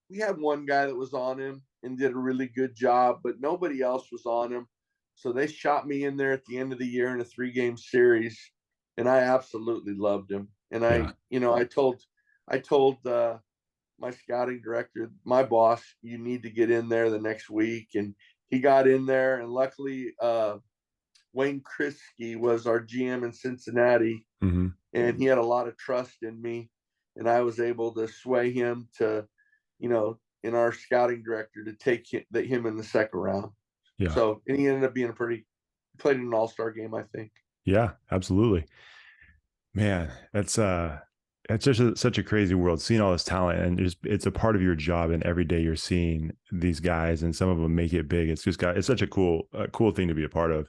We had one guy that was on him and did a really good job, but nobody else was on him. So they shot me in there at the end of the year in a 3-game series, and I absolutely loved him. And Yeah. I told my scouting director, my boss, you need to get in there the next week, and he got in there, and luckily Wayne Kriske was our GM in Cincinnati, Hmm. and he had a lot of trust in me, and I was able to sway him to, in our scouting director, to take him in the second round. Yeah. So, and he ended up being played in an all-star game, I think. Yeah. Absolutely. Man, that's such a crazy world. Seeing all this talent, and it's a part of your job, and every day you're seeing these guys, and some of them make it big. It's such a cool thing to be a part of.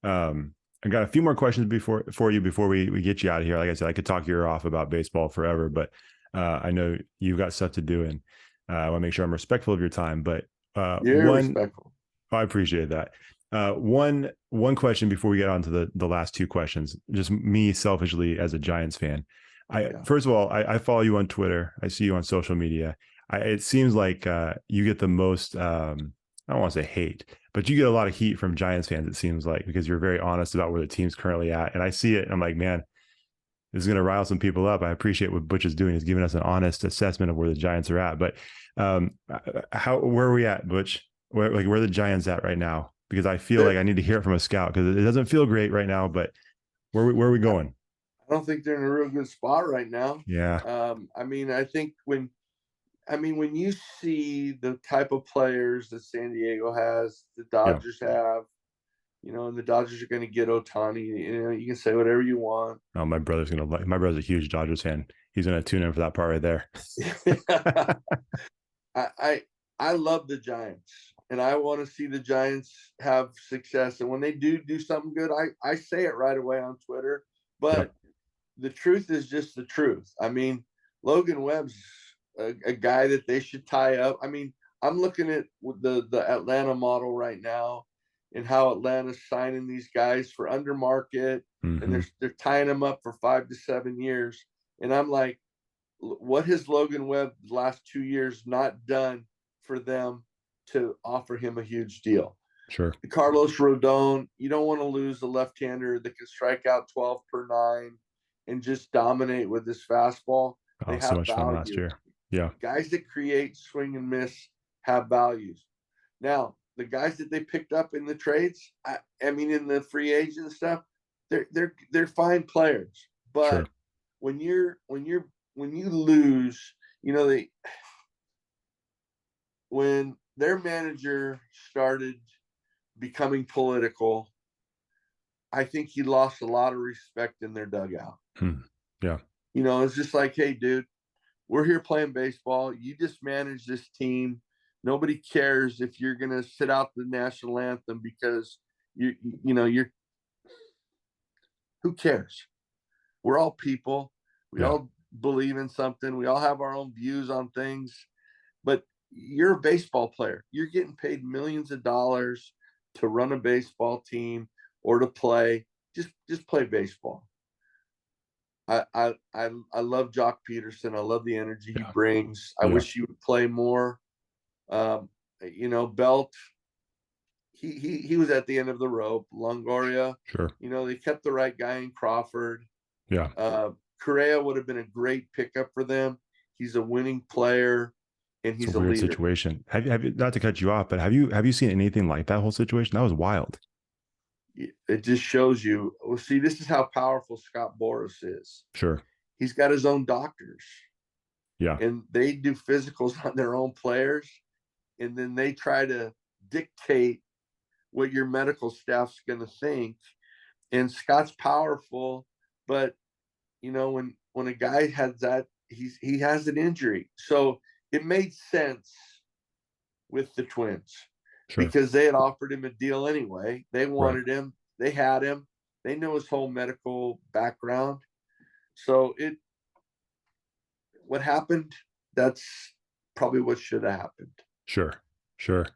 I got a few more questions for you before we get you out of here. Like I said, I could talk your ear off about baseball forever, but I know you've got stuff to do, and I want to make sure I'm respectful of your time. But You're respectful. I appreciate that. One question before we get on to the last two questions. Just me selfishly as a Giants fan. Yeah. First of all, I follow you on Twitter. I see you on social media. It seems like you get the most. I don't want to say hate, but you get a lot of heat from Giants fans. It seems like, because you're very honest about where the team's currently at, and I see it. And I'm like, man, this is going to rile some people up. I appreciate what Butch is doing. He's giving us an honest assessment of where the Giants are at. But where are we at, Butch? Where are the Giants at right now? Because I feel like I need to hear it from a scout, because it doesn't feel great right now. But where are we going? I don't think they're in a real good spot right now. Yeah. I mean, I think when you see the type of players that San Diego has, the Yeah. Dodgers have, and the Dodgers are going to get Otani. You can say whatever you want. Oh, my brother's a huge Dodgers fan. He's gonna tune in for that part right there. I love the Giants, and I want to see the Giants have success. And when they do something good, I say it right away on Twitter. But Yep. the truth is just the truth. I mean, Logan Webb's a guy that they should tie up. I mean, I'm looking at the Atlanta model right now, and how Atlanta's signing these guys for under market, and Mm-hmm. they're tying them up for 5 to 7 years. And I'm like, what has Logan Webb the last 2 years not done for them to offer him a huge deal? Sure. Carlos Rodon, you don't want to lose a left-hander that can strike out 12 per 9 and just dominate with his fastball. They Oh, so have much fun last value. year. Yeah. Guys that create swing and miss have values. Now, the guys that they picked up in the trades, I mean, in the free agent stuff, they're fine players. Sure. But when you lose, when their manager started becoming political, I think he lost a lot of respect in their dugout. Yeah. It's just like, hey, dude, we're here playing baseball. You just manage this team. Nobody cares if you're going to sit out the national anthem because you're who cares? We're all people. We Yeah. all believe in something. We all have our own views on things. But you're a baseball player. You're getting paid millions of dollars to run a baseball team or to play. Just play baseball. I love Jock Peterson. I love the energy he Yeah. brings. I Yeah. wish he would play more. Belt, he was at the end of the rope. Longoria, Sure. they kept the right guy in Crawford. Yeah. Correa would have been a great pickup for them. He's a winning player, and It's a he's a weird leader. situation. Have you, not to cut you off, but have you seen anything like that whole situation? That was wild. It just shows you. Well, see, this is how powerful Scott Boras is. Sure. He's got his own doctors, Yeah. and they do physicals on their own players, and then they try to dictate what your medical staff's going to think. And Scott's powerful, but when a guy has that, he has an injury. So it made sense with the Twins Sure. because they had offered him a deal anyway. They Right. wanted him. They had him. They knew his whole medical background. So what happened, that's probably what should have happened. Sure. Sure.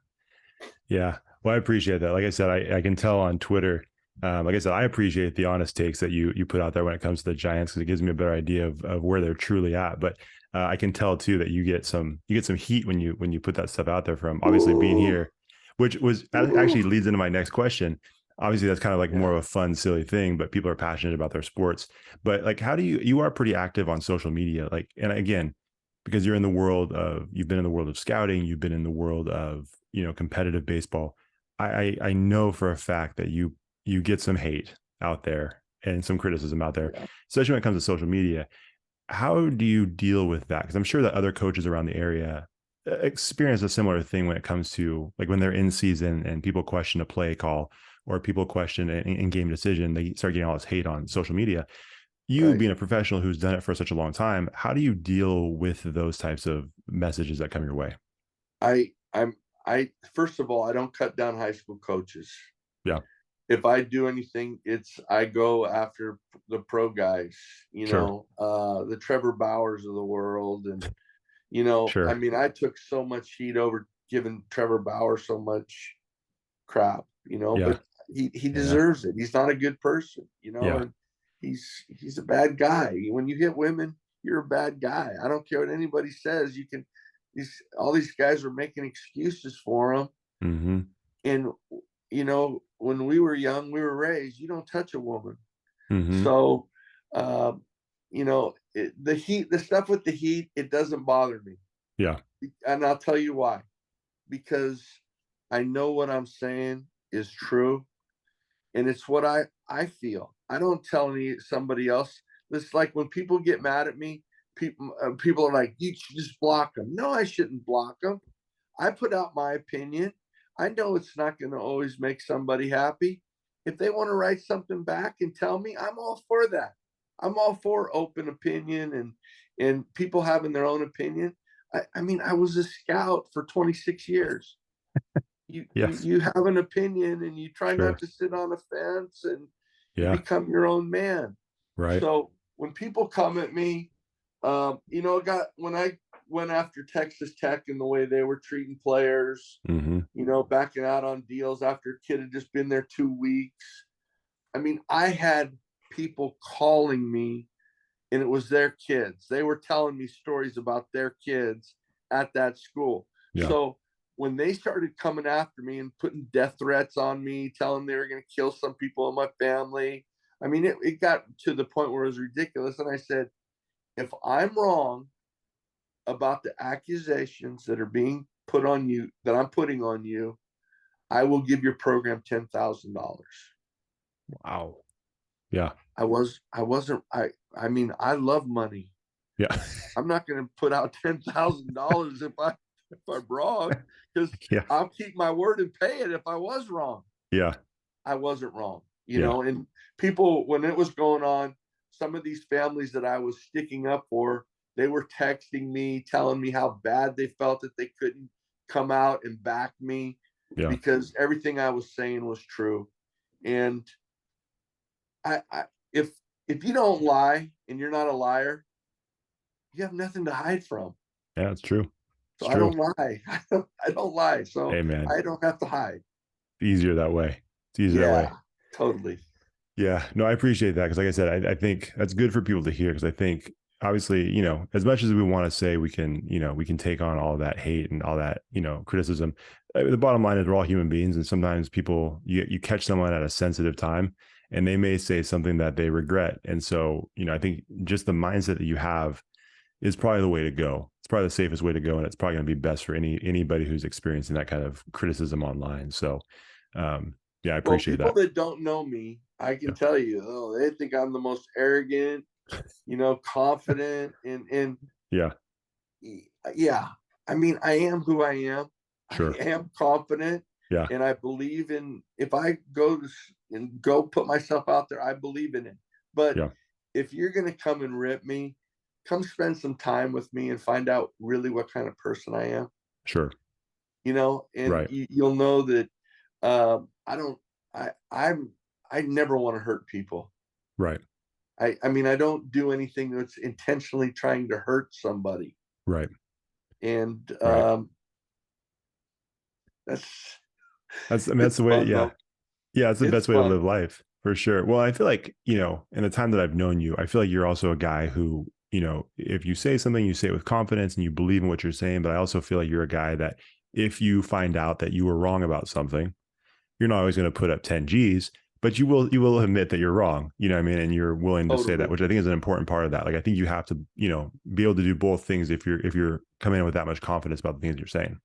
Yeah. Well, I appreciate that. Like I said, I can tell on Twitter. Like I said, I appreciate the honest takes that you put out there when it comes to the Giants, because it gives me a better idea of where they're truly at. But I can tell too that you get some heat when you put that stuff out there from obviously being Ooh, here, which was ooh. actually leads into my next question. Obviously, that's kind of like more Yeah, of a fun, silly thing, but people are passionate about their sports. But like, how do you are pretty active on social media? Like, and again, because you've been in the world of scouting, you've been in the world of competitive baseball. I know for a fact that you get some hate out there and some criticism out there, yeah, especially when it comes to social media. How do you deal with that? Because I'm sure that other coaches around the area experience a similar thing when it comes to like when they're in season and people question a play call or people question an in-game decision, they start getting all this hate on social media. You right. being a professional who's done it for such a long time, how do you deal with those types of messages that come your way? I first of all, I don't cut down high school coaches. Yeah, If I do anything, I go after the pro guys, sure, the Trevor Bowers of the world. And, I sure. mean, I took so much heat over giving Trevor Bauer so much crap, Yeah, but he yeah, deserves it. He's not a good person, yeah, and he's a bad guy. When you hit women, you're a bad guy. I don't care what anybody says. All these guys are making excuses for him. mm-hmm, And, when we were young, we were raised, you don't touch a woman. mm-hmm, So, the heat, the stuff with the heat, it doesn't bother me. yeah, And I'll tell you why. Because I know what I'm saying is true, and it's what I feel. I don't tell somebody else. It's like when people get mad at me, people are like, "You should just block them." No, I shouldn't block them. I put out my opinion. I know it's not going to always make somebody happy. If they want to write something back and tell me, I'm all for that. I'm all for open opinion and people having their own opinion. I mean, I was a scout for 26 years. You, you yes, you have an opinion and you try not sure, to sit on a fence, and you yeah, become your own man. right, So when people come at me, got when I went after Texas Tech and the way they were treating players, mm-hmm, backing out on deals after a kid had just been there 2 weeks. I mean, I had people calling me, and it was their kids. They were telling me stories about their kids at that school. yeah, So when they started coming after me and putting death threats on me, telling they were going to kill some people in my family, I mean, it got to the point where it was ridiculous. And I said, if I'm wrong about the accusations that are being put on you, that I'm putting on you, I will give your program $10,000. wow, yeah, I mean, I love money. yeah, I'm not going to put out $10,000 if I'm wrong, because yeah, I'll keep my word and pay it if I was wrong. yeah, I wasn't wrong, yeah, and people, when it was going on, some of these families that I was sticking up for, they were texting me, telling me how bad they felt that they couldn't come out and back me yeah, because everything I was saying was true. And I if you don't lie and you're not a liar, you have nothing to hide from. yeah. It's true. It's So I true. don't lie. I don't lie. So Hey, man, I don't have to hide. easier that way. It's easier that way. Yeah, totally. Yeah, no, I appreciate that because, like I said, I think that's good for people to hear because I think obviously, as much as we want to say we can take on all that hate and all that, criticism. The bottom line is we're all human beings, and sometimes people you catch someone at a sensitive time, and they may say something that they regret, and so I think just the mindset that you have is probably the way to go. It's probably the safest way to go, and it's probably going to be best for anybody who's experiencing that kind of criticism online. So, yeah, I Well, appreciate people that. that don't know me, I can Yeah, tell you, oh, they think I'm the most arrogant, confident, and yeah, yeah. I mean, I am who I am. I sure, am confident, yeah, and I believe in. If I and go put myself out there, I believe in it. But yeah, if you're going to come and rip me, come spend some time with me and find out really what kind of person I am. sure, And right, you'll know that I don't. I never want to hurt people. right, I mean, I don't do anything that's intentionally trying to hurt somebody. right, And right. that's That's I mean, that's it's the way. fun Yeah, though. yeah, it's the It's best way to fun. live life for sure. Well, I feel like, in the time that I've known you, I feel like you're also a guy who, if you say something, you say it with confidence and you believe in what you're saying. But I also feel like you're a guy that if you find out that you were wrong about something, you're not always going to put up 10 G's, but you will admit that you're wrong. You know what I mean? And you're willing to say that, Totally. which I think is an important part of that. Like I think you have to, be able to do both things if you're coming in with that much confidence about the things you're saying.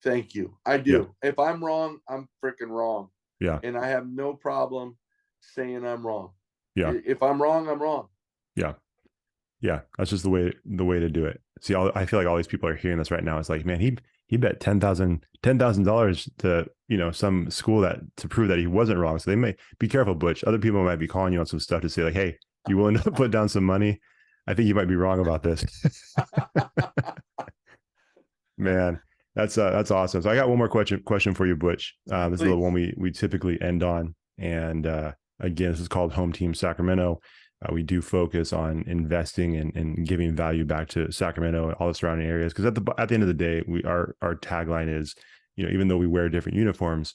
Thank you. I Yeah. do. If I'm wrong, I'm freaking wrong. Yeah. And I have no problem saying I'm wrong. Yeah. If I'm wrong, I'm wrong. Yeah. Yeah, that's just the way to do it. See, I feel like all these people are hearing this right now. It's like, man, he bet $10,000 to some school that to prove that he wasn't wrong. So they may be careful, Butch. Other people might be calling you on some stuff to say like, hey, you willing to put down some money? I think you might be wrong about this. Man, that's awesome. So I got one more question for you, Butch. This is the one Please. we typically end on, and again, this is called Home Team Sacramento. We do focus on investing and giving value back to Sacramento and all the surrounding areas. Because at the end of the day, our tagline is, even though we wear different uniforms,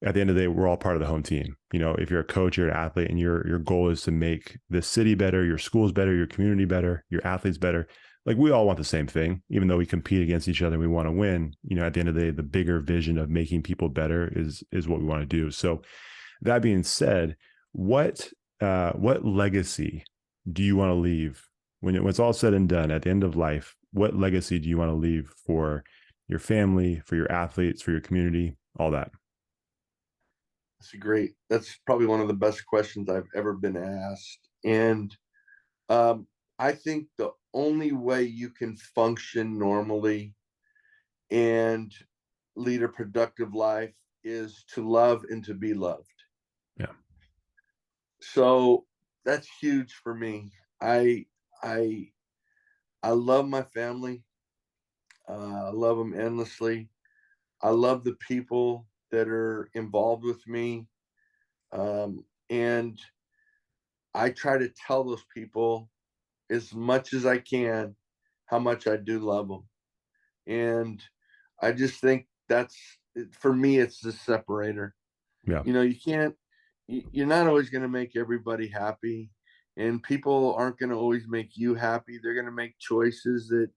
at the end of the day, we're all part of the home team. If you're a coach, you're an athlete, and your goal is to make the city better, your schools better, your community better, your athletes better. Like we all want the same thing, even though we compete against each other, we want to win. At the end of the day, the bigger vision of making people better is what we want to do. So that being said, what legacy do you want to leave when it's all said and done at the end of life? What legacy do you want to leave for your family, for your athletes, for your community, all that? That's probably one of the best questions I've ever been asked. And I think the only way you can function normally and lead a productive life is to love and to be loved. Yeah. So that's huge for me. I I I love my family. I love them endlessly. I love the people that are involved with me, and I try to tell those people as much as I can how much I do love them. And I just think that's for me. It's the separator. Yeah. You can't. You're not always going to make everybody happy, and people aren't going to always make you happy. They're going to make choices that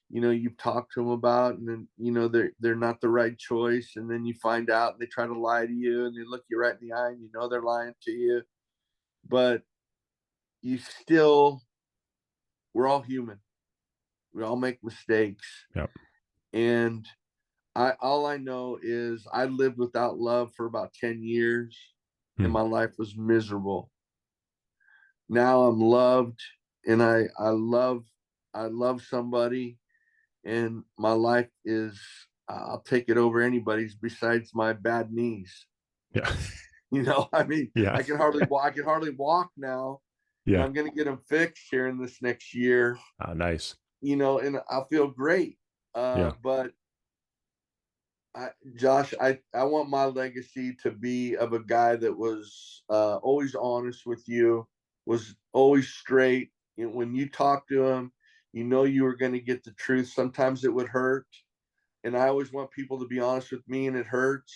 you've talked to them about, and then they're not the right choice, and then you find out and they try to lie to you, and they look you right in the eye, and they're lying to you. But you still, we're all human. We all make mistakes, Yeah. and I all I know is I lived without love for about 10 years, and Hmm. my life was miserable. Now I'm loved, and I love somebody, and my life is, I'll take it over anybody's besides my bad knees. Yeah. I mean, Yeah. I can hardly walk now, and Yeah. I'm going to get them fixed here in this next year. Ah, nice. And I'll feel great. Yeah. But Josh, I want my legacy to be of a guy that was always honest with you, was always straight. When you talk to him, you were going to get the truth. Sometimes it would hurt, and I always want people to be honest with me, and it hurts.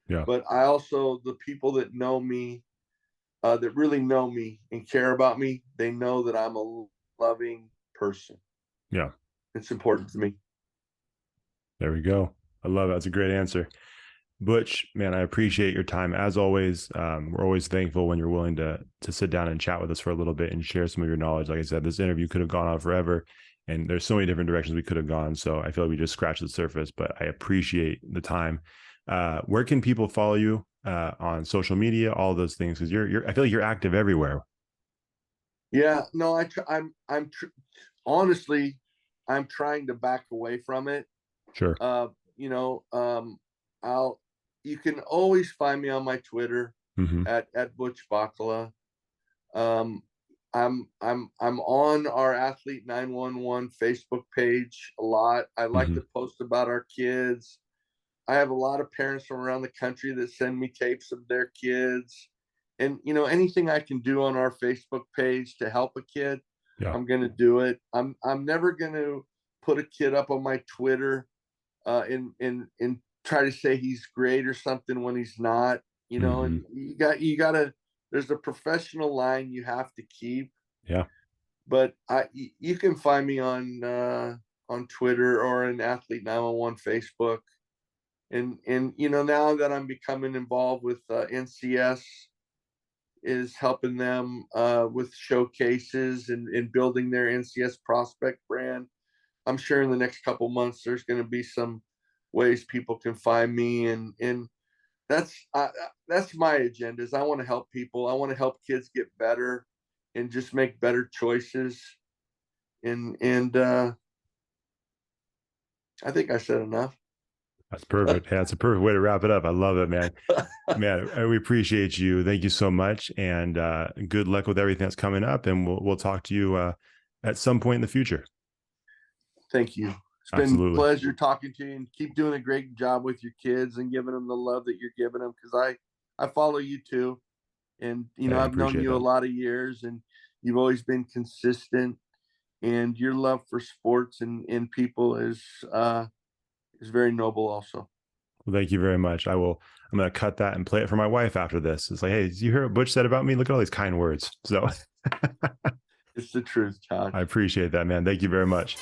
Yeah. But I also, the people that know me, that really know me and care about me, they know that I'm a loving person. Yeah. It's important to me. There we go. I love it. That's a great answer. Butch, man, I appreciate your time as always. We're always thankful when you're willing to sit down and chat with us for a little bit and share some of your knowledge. Like I said, this interview could have gone on forever, And there's so many different directions we could have gone. So I feel like we just scratched the surface, but I appreciate the time. Where can people follow you on social media, all those things? Because I feel like you're active everywhere. Yeah, no, honestly, I'm trying to back away from it. Sure. Uh, you know, I'll you can always find me on my Twitter Hmm. at Butch Baccala. Um, I'm on our Athlete 911 Facebook page a lot. I like Hmm. to post about our kids. I have a lot of parents from around the country that send me tapes of their kids. And anything I can do on our Facebook page to help a kid, Yeah. I'm going to do it. I'm never going to put a kid up on my Twitter and try to say he's great or something when he's not. Hmm. And you got to there's a professional line you have to keep. Yeah. But you can find me on Twitter or in Athlete 911 Facebook. And now that I'm becoming involved with NCS, is helping them with showcases and building their NCS prospect brand. I'm sure in the next couple months there's going to be some ways people can find me, and that's my agenda. Is I want to help people. I want to help kids get better and just make better choices. And I think I said enough. That's perfect. Yeah, that's a perfect way to wrap it up. I love it, man. Man, we appreciate you. Thank you so much, and good luck with everything that's coming up. And we'll talk to you at some point in the future. Thank you. It's been a Absolutely. pleasure talking to you, and keep doing a great job with your kids and giving them the love that you're giving them, because I follow you too. And Hey, I I've known appreciate you a that. lot of years, and you've always been consistent, and your love for sports and people is very noble also. Well, thank you very much. I'm going to cut that and play it for my wife after this. It's like, hey, did you hear what Butch said about me? Look at all these kind words. So It's the truth, Josh. I appreciate that, man. Thank you very much.